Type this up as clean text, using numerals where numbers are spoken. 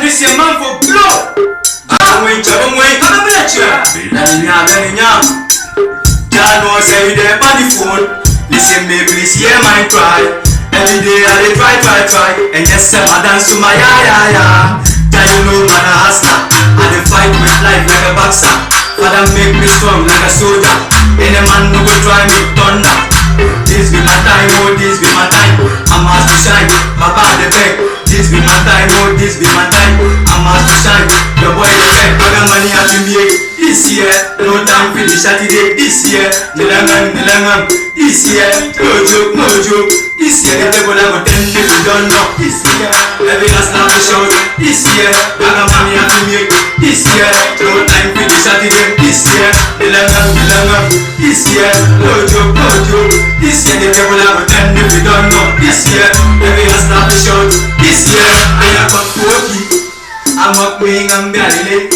this year man for blow. When come and bet you. Y'all know say you there on the phone. Listen me please hear my cry. Every day I dey try. And yes say I dance to my ya. Tell you know man a hustler. I dey fight with life like a boxer. Father make me strong like a soldier. Any man no go try me thunder. This be my time, oh this be my time. I'm asked to shine, my body beg. This be my time, oh this be my time. I'm asked to shine, the boy the beg. I got money at the make. This year, no time for the Saturday. This year, nilangan. This year, no joke. This year, the devil I go tell you if you don't know. This year, every last time we shout. This year, I got money at the make. This year, no time for the Saturday. This year, nilangan. This year, no joke. This year, the devil I go tell you if you don't know. This year, every last time we shout. This year, I got 40. I'm up me, I'm barely.